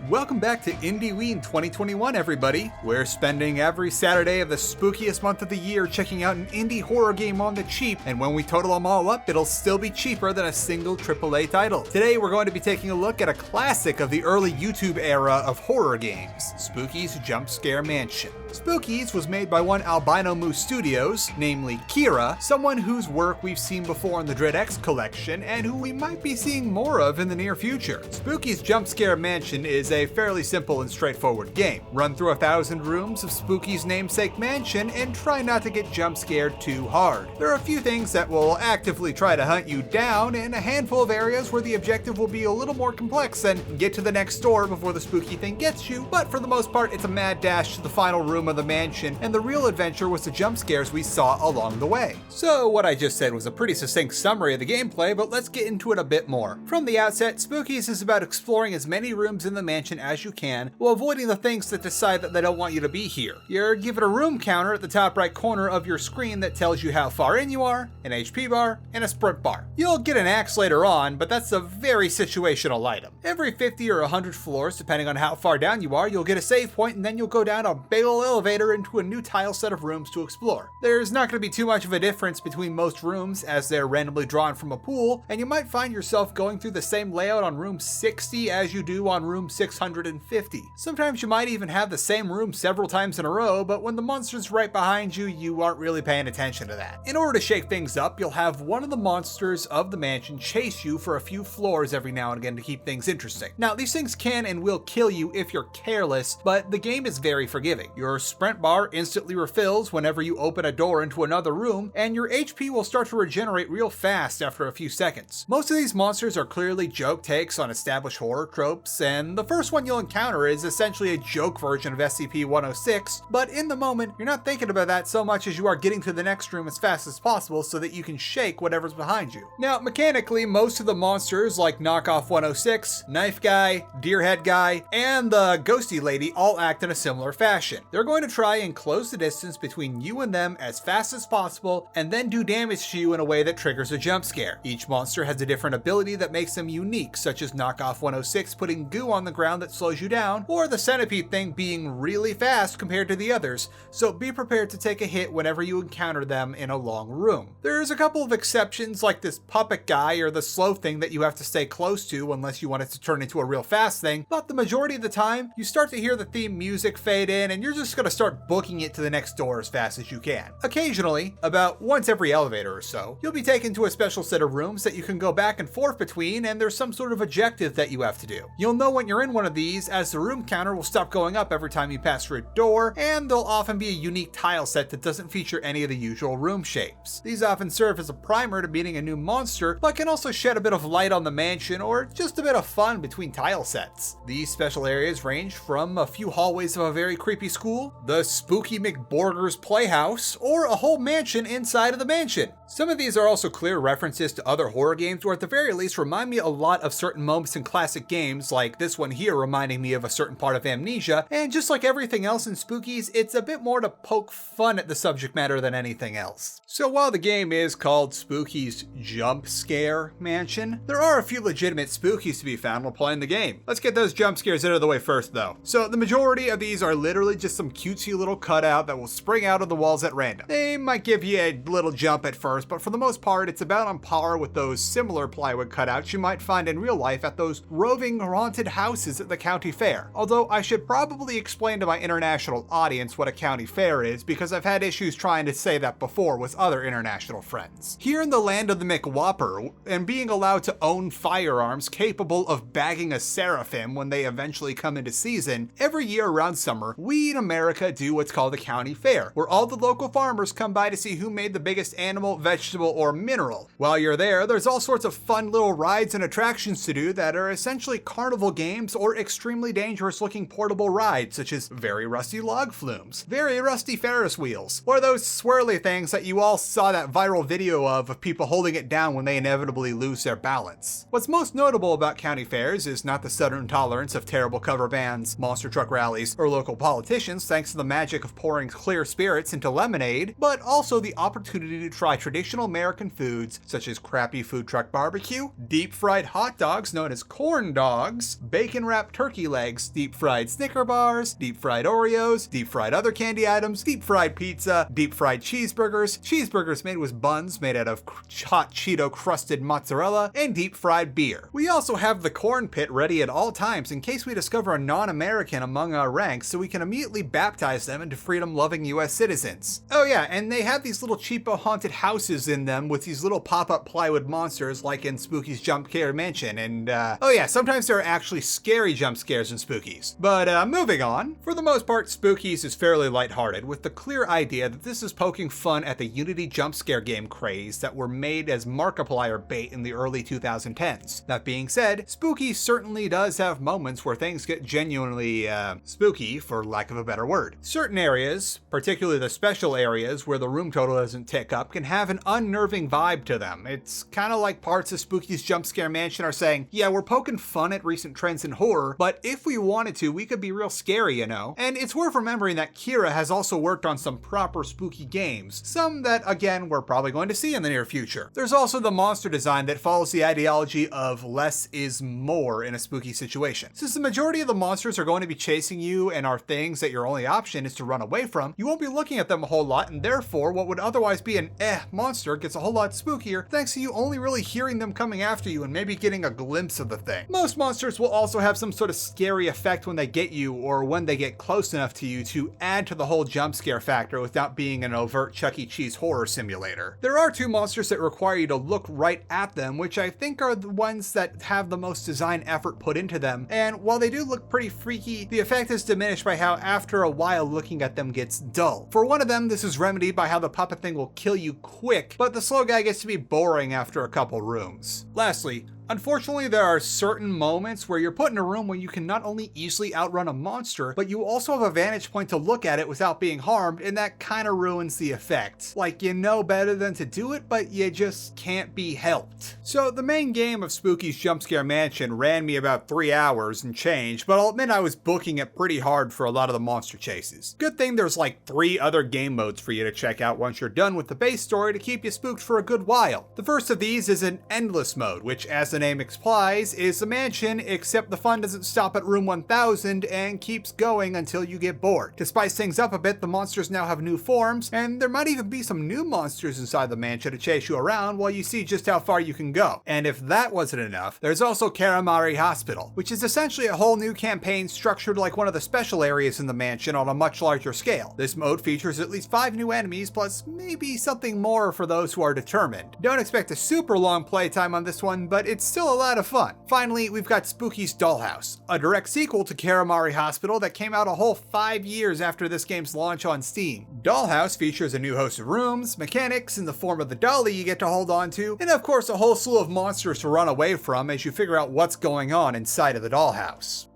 Welcome back to IndieWeen 2021, everybody. We're spending every Saturday of the spookiest month of the year checking out an indie horror game on the cheap, and when we total them all up, it'll still be cheaper than a single AAA title. Today, we're going to be taking a look at a classic of the early YouTube era of horror games, Spooky's Jump Scare Mansion. Spooky's was made by one Albino Moose Studios, namely Kira, someone whose work we've seen before in the Dread X collection, and who we might be seeing more of in the near future. Spooky's Jump Scare Mansion is a fairly simple and straightforward game. Run through 1,000 rooms of Spooky's namesake mansion and try not to get jump scared too hard. There are a few things that will actively try to hunt you down, and a handful of areas where the objective will be a little more complex and get to the next door before the spooky thing gets you, but for the most part it's a mad dash to the final room of the mansion, and the real adventure was the jump scares we saw along the way. So what I just said was a pretty succinct summary of the gameplay, but let's get into it a bit more. From the outset, Spooky's is about exploring as many rooms in the mansion as you can, while avoiding the things that decide that they don't want you to be here. You're given a room counter at the top right corner of your screen that tells you how far in you are, an HP bar, and a sprint bar. You'll get an axe later on, but that's a very situational item. Every 50 or 100 floors, depending on how far down you are, you'll get a save point, and then you'll go down a big ol' elevator into a new tile set of rooms to explore. There's not going to be too much of a difference between most rooms as they're randomly drawn from a pool, and you might find yourself going through the same layout on room 60 as you do on room 650. Sometimes you might even have the same room several times in a row, but when the monster's right behind you, you aren't really paying attention to that. In order to shake things up, you'll have one of the monsters of the mansion chase you for a few floors every now and again to keep things interesting. Now, these things can and will kill you if you're careless, but the game is very forgiving. Your sprint bar instantly refills whenever you open a door into another room, and your HP will start to regenerate real fast after a few seconds. Most of these monsters are clearly joke takes on established horror tropes, and the first one you'll encounter is essentially a joke version of SCP-106, but in the moment, you're not thinking about that so much as you are getting to the next room as fast as possible so that you can shake whatever's behind you. Now, mechanically, most of the monsters like Knockoff 106, Knife Guy, Deerhead Guy, and the Ghosty Lady all act in a similar fashion. They're going to try and close the distance between you and them as fast as possible, and then do damage to you in a way that triggers a jump scare. Each monster has a different ability that makes them unique, such as Knockoff 106 putting goo on the ground that slows you down, or the centipede thing being really fast compared to the others, so be prepared to take a hit whenever you encounter them in a long room. There's a couple of exceptions like this puppet guy or the slow thing that you have to stay close to unless you want it to turn into a real fast thing, but the majority of the time, you start to hear the theme music fade in and you're just going to start booking it to the next door as fast as you can. Occasionally, about once every elevator or so, you'll be taken to a special set of rooms that you can go back and forth between, and there's some sort of objective that you have to do. You'll know when you're in one of these as the room counter will stop going up every time you pass through a door, and there'll often be a unique tile set that doesn't feature any of the usual room shapes. These often serve as a primer to meeting a new monster, but can also shed a bit of light on the mansion or just a bit of fun between tile sets. These special areas range from a few hallways of a very creepy school, the Spooky McBorger's Playhouse, or a whole mansion inside of the mansion. Some of these are also clear references to other horror games, or at the very least remind me a lot of certain moments in classic games, like this one here reminding me of a certain part of Amnesia, and just like everything else in Spooky's, it's a bit more to poke fun at the subject matter than anything else. So while the game is called Spooky's Jump Scare Mansion, there are a few legitimate Spookies to be found while playing the game. Let's get those jump scares out of the way first though. So the majority of these are literally just some cutesy little cutout that will spring out of the walls at random. They might give you a little jump at first, but for the most part, it's about on par with those similar plywood cutouts you might find in real life at those roving haunted houses at the county fair. Although I should probably explain to my international audience what a county fair is, because I've had issues trying to say that before with other international friends. Here in the land of the McWhopper, and being allowed to own firearms capable of bagging a seraphim when they eventually come into season, every year around summer, we in America do what's called a county fair, where all the local farmers come by to see who made the biggest animal, vegetable, or mineral. While you're there, there's all sorts of fun little rides and attractions to do that are essentially carnival games or extremely dangerous looking portable rides, such as very rusty log flumes, very rusty Ferris wheels, or those swirly things that you all saw that viral video of people holding it down when they inevitably lose their balance. What's most notable about county fairs is not the sudden tolerance of terrible cover bands, monster truck rallies, or local politicians thanks to the magic of pouring clear spirits into lemonade, but also the opportunity to try traditional traditional American foods such as crappy food truck barbecue, deep fried hot dogs known as corn dogs, bacon wrapped turkey legs, deep fried Snicker bars, deep fried Oreos, deep fried other candy items, deep fried pizza, deep fried cheeseburgers, cheeseburgers made with buns made out of hot Cheeto crusted mozzarella, and deep fried beer. We also have the corn pit ready at all times in case we discover a non-American among our ranks so we can immediately baptize them into freedom-loving US citizens. Oh yeah, and they have these little cheapo haunted houses in them with these little pop-up plywood monsters like in Spooky's Jump Scare Mansion, and oh yeah, sometimes there are actually scary jump scares in Spooky's. But moving on, for the most part, Spooky's is fairly lighthearted with the clear idea that this is poking fun at the Unity jump scare game craze that were made as Markiplier bait in the early 2010s. That being said, Spooky certainly does have moments where things get genuinely, spooky, for lack of a better word. Certain areas, particularly the special areas where the room total doesn't tick up, can have an unnerving vibe to them. It's kind of like parts of Spooky's Jump Scare Mansion are saying, yeah, we're poking fun at recent trends in horror, but if we wanted to, we could be real scary, you know? And it's worth remembering that Kira has also worked on some proper spooky games, some that, again, we're probably going to see in the near future. There's also the monster design that follows the ideology of less is more in a spooky situation. Since the majority of the monsters are going to be chasing you and are things that your only option is to run away from, you won't be looking at them a whole lot, and therefore what would otherwise be an monster gets a whole lot spookier thanks to you only really hearing them coming after you and maybe getting a glimpse of the thing. Most monsters will also have some sort of scary effect when they get you or when they get close enough to you to add to the whole jump scare factor without being an overt Chuck E. Cheese horror simulator. There are two monsters that require you to look right at them, which I think are the ones that have the most design effort put into them, and while they do look pretty freaky, the effect is diminished by how after a while looking at them gets dull. For one of them, this is remedied by how the puppet thing will kill you quick, but the slow guy gets to be boring after a couple rooms. Lastly, unfortunately, there are certain moments where you're put in a room when you can not only easily outrun a monster, but you also have a vantage point to look at it without being harmed, and that kind of ruins the effect. Like, you know better than to do it, but you just can't be helped. So the main game of Spooky's Jump Scare Mansion ran me about 3 hours and change, but I'll admit I was booking it pretty hard for a lot of the monster chases. Good thing there's like 3 other game modes for you to check out once you're done with the base story to keep you spooked for a good while. The first of these is an endless mode, which, as the name implies, is the mansion, except the fun doesn't stop at room 1000 and keeps going until you get bored. To spice things up a bit, the monsters now have new forms, and there might even be some new monsters inside the mansion to chase you around while you see just how far you can go. And if that wasn't enough, there's also Karamari Hospital, which is essentially a whole new campaign structured like one of the special areas in the mansion on a much larger scale. This mode features at least 5 new enemies, plus maybe something more for those who are determined. Don't expect a super long playtime on this one, but it's still a lot of fun. Finally, we've got Spooky's Dollhouse, a direct sequel to Karamari Hospital that came out a whole 5 years after this game's launch on Steam. Dollhouse features a new host of rooms, mechanics in the form of the dolly you get to hold on to, and of course a whole slew of monsters to run away from as you figure out what's going on inside of the dollhouse.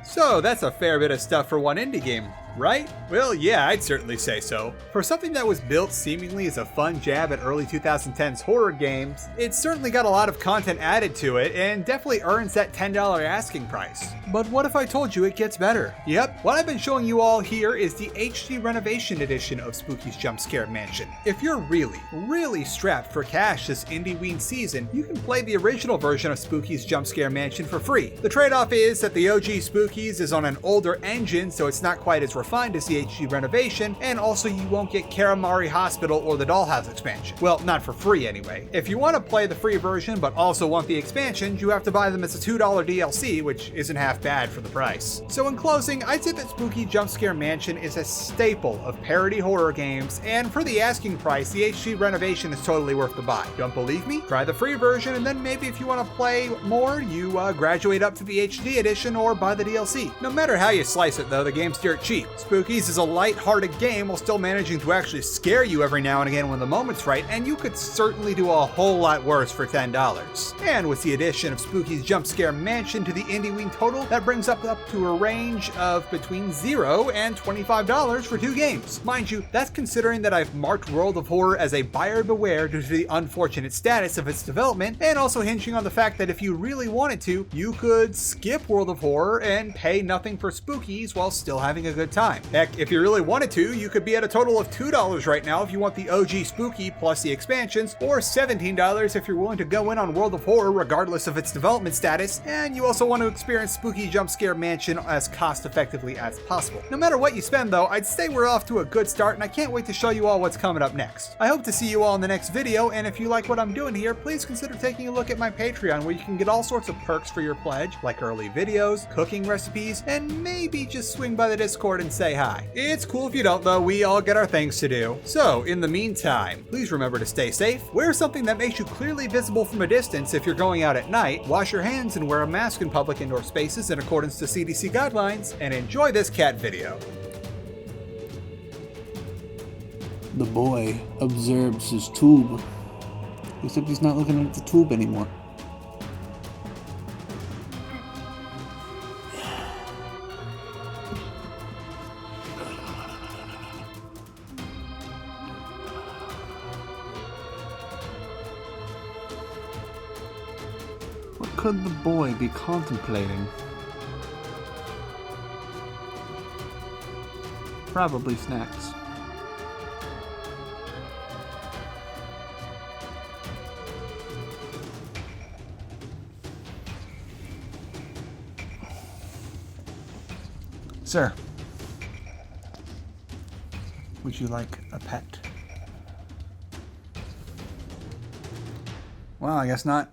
So that's a fair bit of stuff for one indie game, right? Well, yeah, I'd certainly say so. For something that was built seemingly as a fun jab at early 2010s horror games, it's certainly got a lot of content added to it and definitely earns that $10 asking price. But what if I told you it gets better? Yep, what I've been showing you all here is the HD renovation edition of Spooky's Jump Scare Mansion. If you're really strapped for cash this Indieween season, you can play the original version of Spooky's Jump Scare Mansion for free. The trade-off is that the OG Spooky's is on an older engine, so it's not quite as refined as the HD renovation, and also you won't get Karamari Hospital or the Dollhouse expansion. Well, not for free anyway. If you want to play the free version but also want the expansions, you have to buy them as a $2 DLC, which isn't half bad for the price. So in closing, I'd say that Spooky Jump Scare Mansion is a staple of parody horror games, and for the asking price, the HD renovation is totally worth the buy. Don't believe me? Try the free version, and then maybe if you want to play more, you graduate up to the HD edition or buy the DLC. No matter how you slice it though, the game's dirt cheap. Spookies is a light-hearted game while still managing to actually scare you every now and again when the moment's right, and you could certainly do a whole lot worse for $10. And with the addition of Spooky's Jump Scare Mansion to the IndieWeen total, that brings up to a range of between $0 and $25 for 2 games. Mind you, that's considering that I've marked World of Horror as a buyer beware due to the unfortunate status of its development, and also hinging on the fact that if you really wanted to, you could skip World of Horror and pay nothing for Spookies while still having a good time. Heck, if you really wanted to, you could be at a total of $2 right now if you want the OG Spooky plus the expansions, or $17 if you're willing to go in on World of Horror regardless of its development status, and you also want to experience Spooky Jump Scare Mansion as cost effectively as possible. No matter what you spend though, I'd say we're off to a good start, and I can't wait to show you all what's coming up next. I hope to see you all in the next video, and if you like what I'm doing here, please consider taking a look at my Patreon, where you can get all sorts of perks for your pledge, like early videos, cooking recipes, and maybe just swing by the Discord and say hi. It's cool if you don't though, we all get our things to do. So, in the meantime, please remember to stay safe, wear something that makes you clearly visible from a distance if you're going out at night, wash your hands and wear a mask in public indoor spaces in accordance to CDC guidelines, and enjoy this cat video. The boy observes his tube, except he's not looking at the tube anymore. What could the boy be contemplating? Probably snacks. Sir, would you like a pet? Well, I guess not.